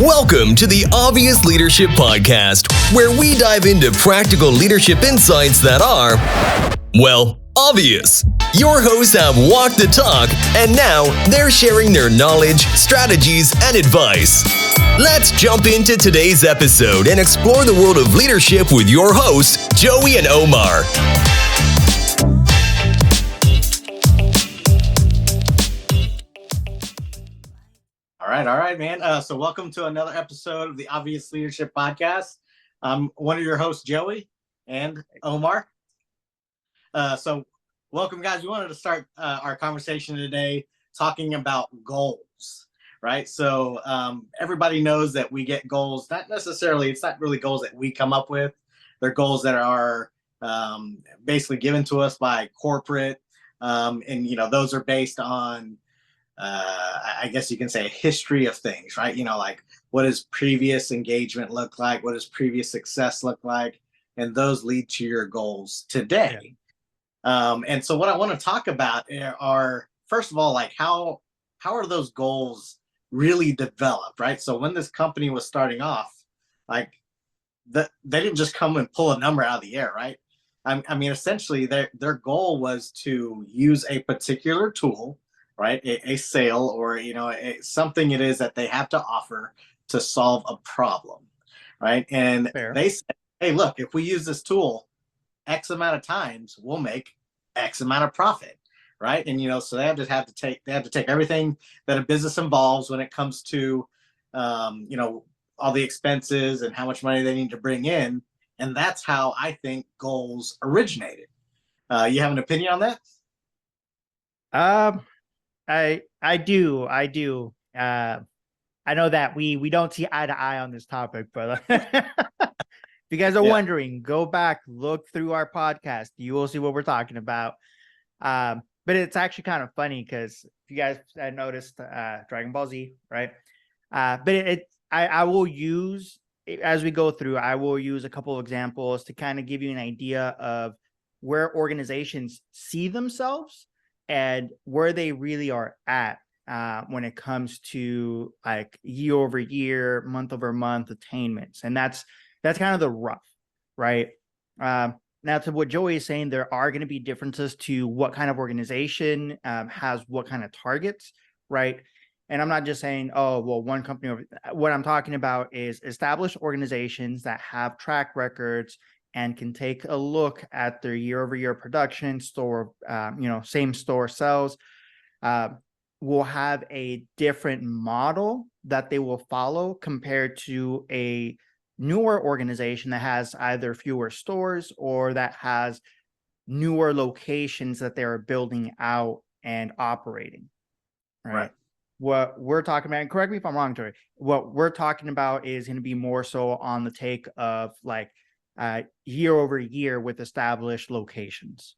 Welcome to the Obvious Leadership Podcast, where we dive into practical leadership insights that are, well, obvious. Your hosts have walked the talk, and now they're sharing their knowledge, strategies, and advice. Let's jump into today's episode and explore the world of leadership with your hosts, Joey and Omar. All right, man. So welcome to another episode of the Obvious Leadership Podcast. I'm one of your hosts, Joey and Omar. So welcome, guys. We wanted to start our conversation today talking about goals, right? So everybody knows that we get goals, it's not really goals that we come up with. They're goals that are basically given to us by corporate. And, those are based on I guess you can say a history of things, right? Like what does previous engagement look like? What does previous success look like? And those lead to your goals today. Yeah. And so what I want to talk about are, first of all, like how are those goals really developed, right? So when this company was starting off, like they didn't just come and pull a number out of the air, right? I mean, essentially their goal was to use a particular tool, right? A sale or, something it is that they have to offer to solve a problem, right? And Fair. They say, hey, look, if we use this tool X amount of times, we'll make X amount of profit, right? And, so they have to take everything that a business involves when it comes to, all the expenses and how much money they need to bring in. And that's how I think goals originated. You have an opinion on that? I do. I know that we don't see eye to eye on this topic, but if you guys are wondering, go back, look through our podcast. You will see what we're talking about. But it's actually kind of funny because if you guys noticed Dragon Ball Z, right? But I will use, as we go through, I will use a couple of examples to kind of give you an idea of where organizations see themselves and where they really are at when it comes to like year over year, month over month attainments. And that's kind of the rough, right? Now to what Joey is saying, there are going to be differences to what kind of organization has what kind of targets, right? And I'm not just saying, oh, well, one company. What I'm talking about is established organizations that have track records and can take a look at their year-over-year production, same store sales, will have a different model that they will follow compared to a newer organization that has either fewer stores or that has newer locations that they're building out and operating. Right. What we're talking about, and correct me if I'm wrong, Tori, what we're talking about is going to be more so on the take of like year over year with established locations.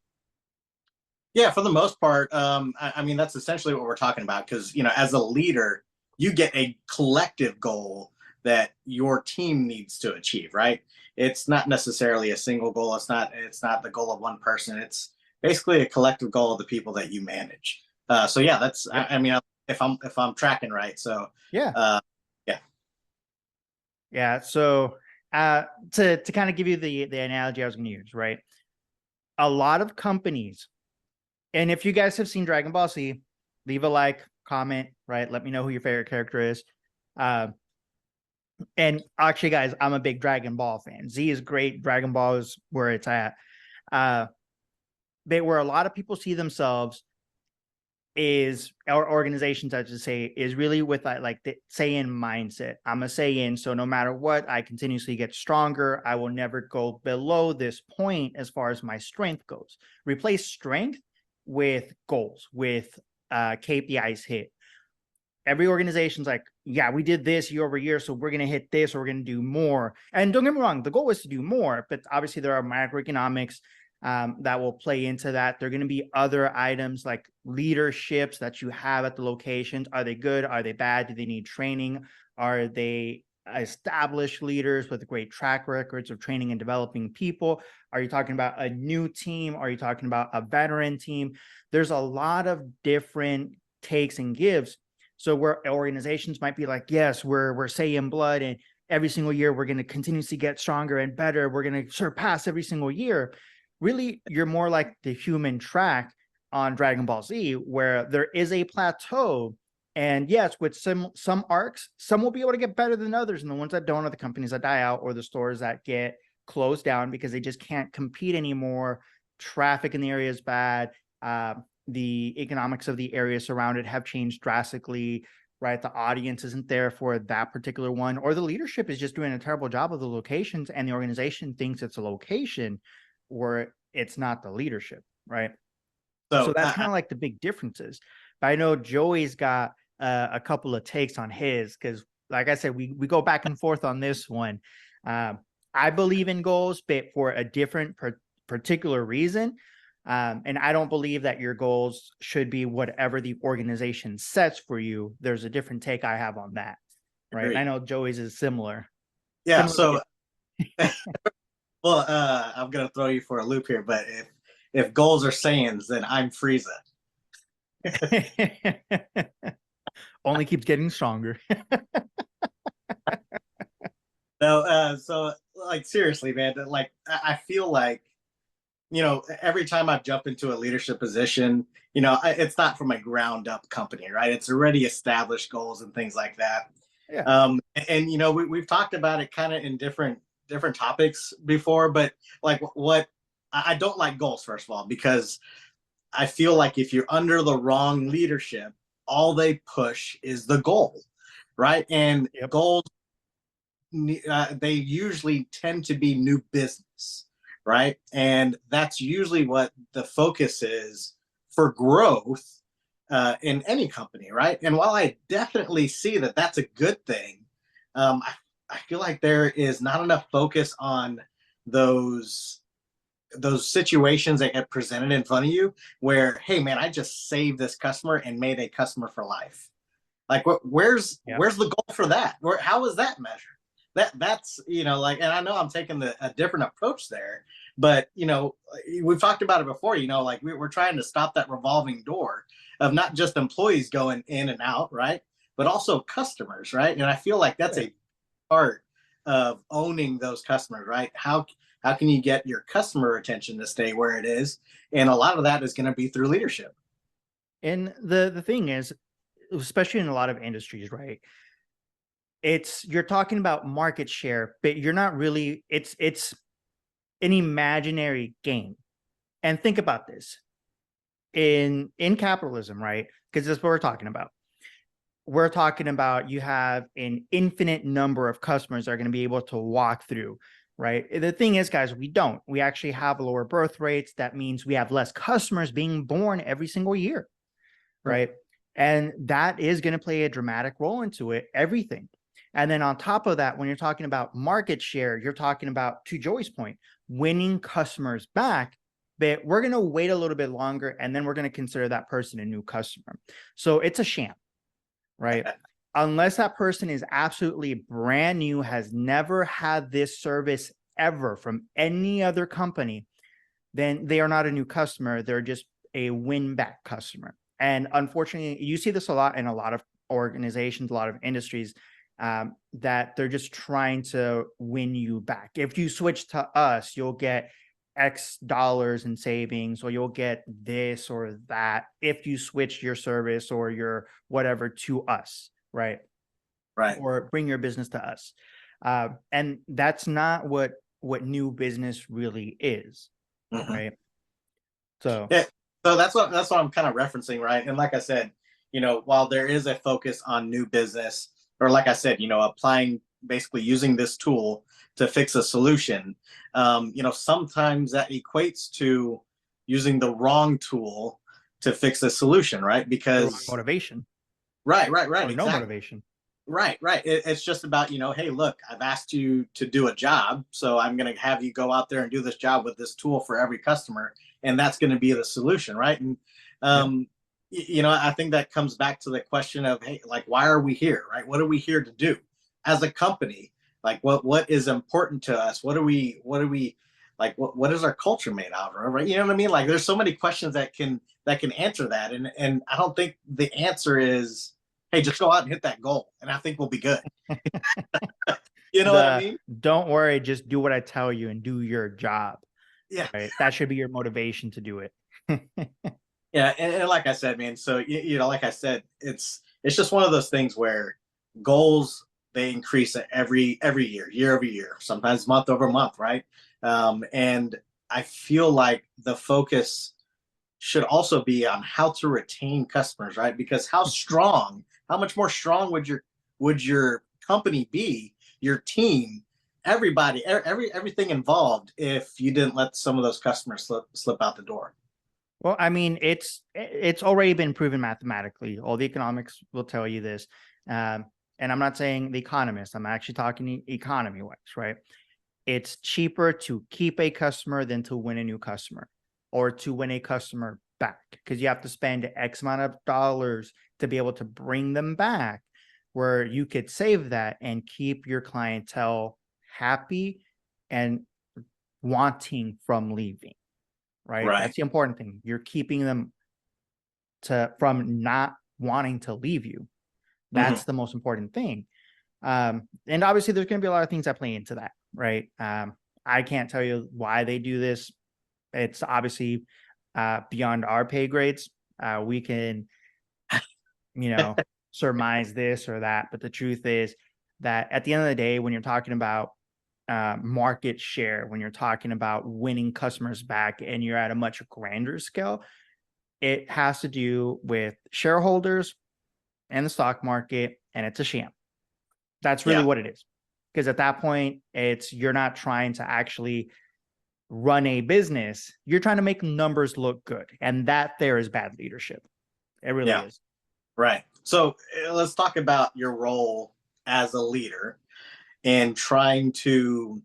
Yeah, for the most part, I mean, that's essentially what we're talking about because, as a leader, you get a collective goal that your team needs to achieve, right? It's not necessarily a single goal. It's not the goal of one person. It's basically a collective goal of the people that you manage. So yeah, that's, I mean, if I'm tracking right. So yeah. So to kind of give you the analogy I was going to use, right? A lot of companies, and if you guys have seen Dragon Ball Z, leave a like, comment, right? Let me know who your favorite character is. And actually, guys, I'm a big Dragon Ball fan. Z is great. Dragon Ball is where it's at. But where a lot of people see themselves is, our organizations, I should say, is really with like the Saiyan mindset. I'm a Saiyan, so no matter what, I continuously get stronger. I will never go below this point as far as my strength goes. Replace strength with goals, with KPIs hit. Every organization's like, yeah, we did this year over year, so we're going to hit this, or we're going to do more. And don't get me wrong, the goal is to do more, but obviously there are macroeconomics that will play into that. There are going to be other items like leaderships that you have at the locations. Are they good? Are they bad? Do they need training? Are they established leaders with great track records of training and developing people? Are you talking about a new team? Are you talking about a veteran team? There's a lot of different takes and gives. So where organizations might be like, yes, we're saying blood, and every single year we're going to continuously get stronger and better. We're going to surpass every single year. Really, you're more like the human track on Dragon Ball Z, where there is a plateau. And yes, with some arcs, some will be able to get better than others. And the ones that don't are the companies that die out or the stores that get closed down because they just can't compete anymore. Traffic in the area is bad. The economics of the area surrounded have changed drastically, right? The audience isn't there for that particular one, or the leadership is just doing a terrible job of the locations, and the organization thinks it's a location or it's not the leadership, right? So that's kind of like the big differences. But I know Joey's got a couple of takes on his, because like I said, we go back and forth on this one. I believe in goals, but for a different particular reason. And I don't believe that your goals should be whatever the organization sets for you. There's a different take I have on that, right? And I know Joey's is similar. Yeah. So, well, I'm gonna throw you for a loop here, but if goals are sayings, then I'm Frieza. Only keeps getting stronger. No, so like seriously, man, like I feel like, every time I jump into a leadership position, it's not from a ground up company, right? It's already established goals and things like that. Yeah. And we've talked about it kind of in different topics before, but like what I don't like goals, first of all, because I feel like if you're under the wrong leadership, all they push is the goal, right? And goals, they usually tend to be new business, right? And that's usually what the focus is for growth in any company, right? And while I definitely see that that's a good thing, I feel like there is not enough focus on those situations that get presented in front of you where, hey man, I just saved this customer and made a customer for life. Like where's the goal for that? How is that measured? That's like, and I know I'm taking a different approach there, but we've talked about it before, like we're trying to stop that revolving door of not just employees going in and out, right, but also customers, right? And I feel like that's a part of owning those customers, right? How can you get your customer attention to stay where it is? And a lot of that is going to be through leadership. And the thing is, especially in a lot of industries, right, you're talking about market share, but you're not really, it's an imaginary game. And think about this in capitalism, right? Because that's what we're talking about. We're talking about you have an infinite number of customers that are going to be able to walk through, right? The thing is, guys, we actually have lower birth rates. That means we have less customers being born every single year, right? And that is going to play a dramatic role into it, everything. And then on top of that, when you're talking about market share, you're talking about, to Joey's point, winning customers back, but we're going to wait a little bit longer, and then we're going to consider that person a new customer. So it's a sham, right? Unless that person is absolutely brand new, has never had this service ever from any other company, then they are not a new customer. They're just a win-back customer. And unfortunately, you see this a lot in a lot of organizations, a lot of industries, that they're just trying to win you back. If you switch to us, you'll get X dollars in savings, or you'll get this or that if you switch your service or your whatever to us, right? Right. Or bring your business to us. And that's not what new business really is, right? So yeah, so that's what I'm kind of referencing, right? And like I said, while there is a focus on new business, or like I said, applying, basically using this tool to fix a solution, sometimes that equates to using the wrong tool to fix a solution, right? Because motivation. Right. Or exactly. No motivation. Right. It's just about, hey, look, I've asked you to do a job, so I'm going to have you go out there and do this job with this tool for every customer, and that's going to be the solution, right? And I think that comes back to the question of, hey, like, why are we here, right? What are we here to do as a company? Like, what is important to us? What are we like? What is our culture made out of, right? You know what I mean? Like, there's so many questions that can answer that, and I don't think the answer is, hey, just go out and hit that goal, and I think we'll be good. You know what I mean? Don't worry, just do what I tell you and do your job. Yeah. Right? That should be your motivation to do it. Yeah, and like I said, man, so like I said, it's just one of those things where goals, they increase every year over year, sometimes month over month, right? And I feel like the focus should also be on how to retain customers, right? Because how much more strong would your company be, your team, everybody, everything involved, if you didn't let some of those customers slip out the door? Well, I mean, it's already been proven mathematically. All the economics will tell you this. And I'm not saying the economist, I'm actually talking economy-wise, right? It's cheaper to keep a customer than to win a new customer, or to win a customer back, because you have to spend X amount of dollars to be able to bring them back, where you could save that and keep your clientele happy and wanting from leaving. Right? Right. That's the important thing. You're keeping them from not wanting to leave you. That's the most important thing. And obviously there's going to be a lot of things that play into that, right? I can't tell you why they do this. It's obviously beyond our pay grades. We can, surmise this or that, but the truth is that at the end of the day, when you're talking about market share, when you're talking about winning customers back and you're at a much grander scale, it has to do with shareholders and the stock market, and it's a sham. That's really what it is. Because at that point, you're not trying to actually run a business, you're trying to make numbers look good, and that there is bad leadership. It really is. Right. So let's talk about your role as a leader and trying to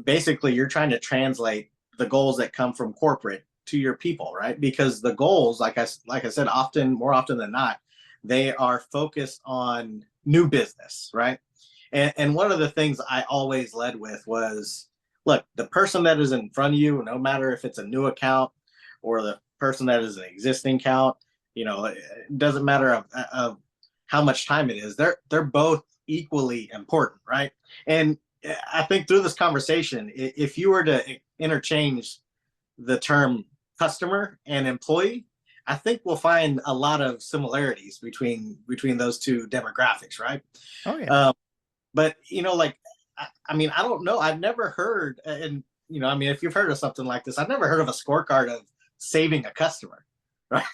basically, you're trying to translate the goals that come from corporate to your people, right? Because the goals, like I said, more often than not, they are focused on new business, right? And one of the things I always led with was, look, the person that is in front of you, no matter if it's a new account or the person that is an existing account, it doesn't matter of how much time it is. They're both equally important, right? And I think through this conversation, if you were to interchange the term customer and employee, I think we'll find a lot of similarities between those two demographics, right? Oh yeah. But I mean, I don't know. I've never heard, and I mean, if you've heard of something like this, I've never heard of a scorecard of saving a customer, right?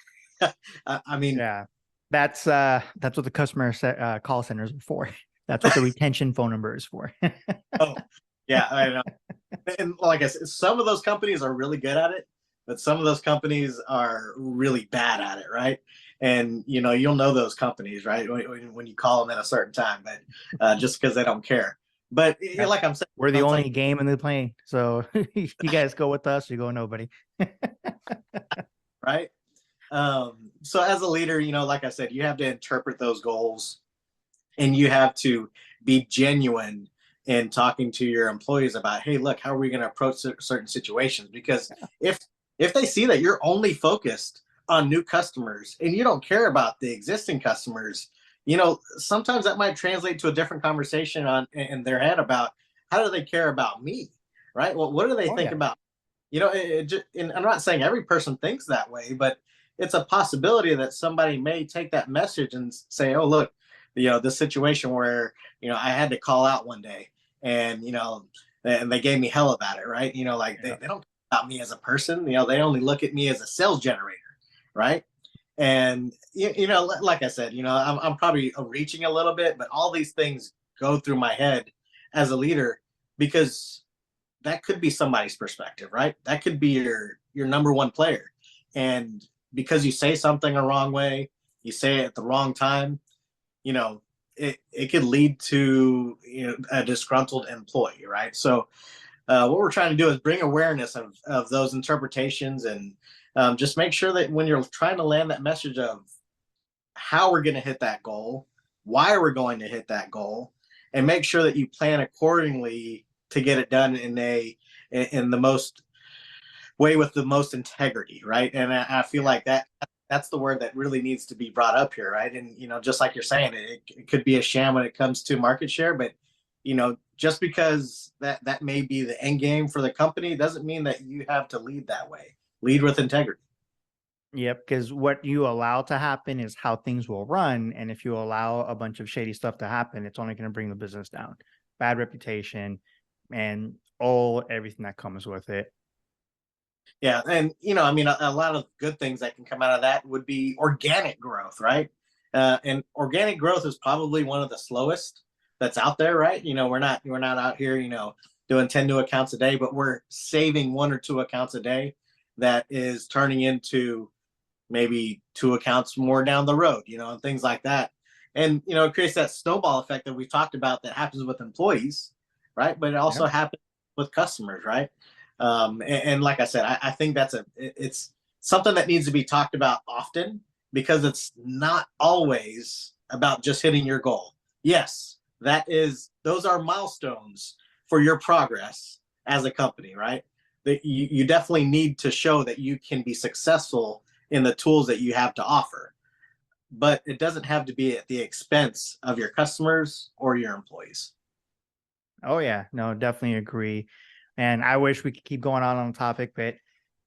I mean, yeah, that's what the customer call centers are for. That's what the retention phone number is for. Oh, yeah, I know. And like I said, some of those companies are really good at it, but some of those companies are really bad at it, right? And you'll know those companies, right, when you call them at a certain time, but just because they don't care. But like I'm saying, we're the only game in the plane, so you guys go with us, you go nobody. Right. So as a leader, like I said, you have to interpret those goals, and you have to be genuine in talking to your employees about, hey, look, how are we going to approach certain situations? Because if they see that you're only focused on new customers and you don't care about the existing customers, sometimes that might translate to a different conversation in their head about, how do they care about me, right? Well, what do they think about? And I'm not saying every person thinks that way, but it's a possibility that somebody may take that message and say, oh, look, this situation where, I had to call out one day, and, and they gave me hell about it, right? They don't care about me as a person. They only look at me as a sales generator, right? And, like I said, I'm probably reaching a little bit, but all these things go through my head as a leader, because that could be somebody's perspective, right? That could be your number one player. And because you say something the wrong way, you say it at the wrong time, it could lead to a disgruntled employee, right? So what we're trying to do is bring awareness of those interpretations, and just make sure that when you're trying to land that message of how we're going to hit that goal, why we're going to hit that goal, and make sure that you plan accordingly to get it done in the most way with the most integrity, right? And I feel like that's that's the word that really needs to be brought up here, right? And just like you're saying, it could be a sham when it comes to market share, but just because that may be the end game for the company doesn't mean that you have to lead that way. Lead with integrity. Yep, because what you allow to happen is how things will run. And if you allow a bunch of shady stuff to happen, it's only going to bring the business down. Bad reputation and everything that comes with it. Yeah. And, a lot of good things that can come out of that would be organic growth, right? And organic growth is probably one of the slowest that's out there, right? We're not out here, doing 10 new accounts a day, but we're saving 1 or 2 accounts a day that is turning into maybe 2 accounts more down the road, and things like that. And, it creates that snowball effect that we've talked about that happens with employees, right? But it also happens with customers, right? And like I said, I think it's something that needs to be talked about often, because it's not always about just hitting your goal. Yes, those are milestones for your progress as a company, right? That you definitely need to show that you can be successful in the tools that you have to offer, but it doesn't have to be at the expense of your customers or your employees. Oh yeah, no, definitely agree. And I wish we could keep going on the topic, but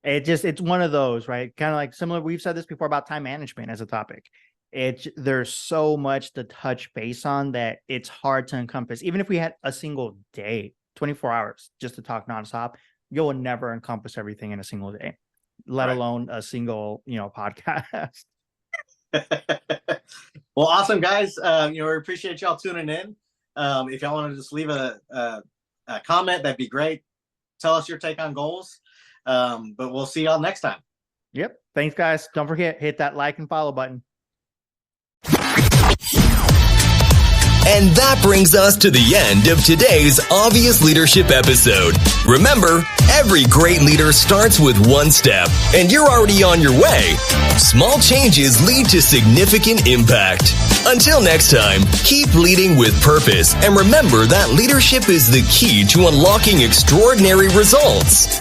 it's one of those, right? Kind of like similar. We've said this before about time management as a topic. There's so much to touch base on that it's hard to encompass. Even if we had a single day, 24 hours just to talk nonstop, you'll never encompass everything in a single day, let alone a single, podcast. Well, awesome, guys. We appreciate y'all tuning in. If y'all want to just leave a comment, that'd be great. Tell us your take on goals. But we'll see y'all next time. Yep. Thanks, guys. Don't forget, hit that like and follow button. And that brings us to the end of today's Obvious Leadership episode. Remember, every great leader starts with one step, and you're already on your way. Small changes lead to significant impact. Until next time, keep leading with purpose, and remember that leadership is the key to unlocking extraordinary results.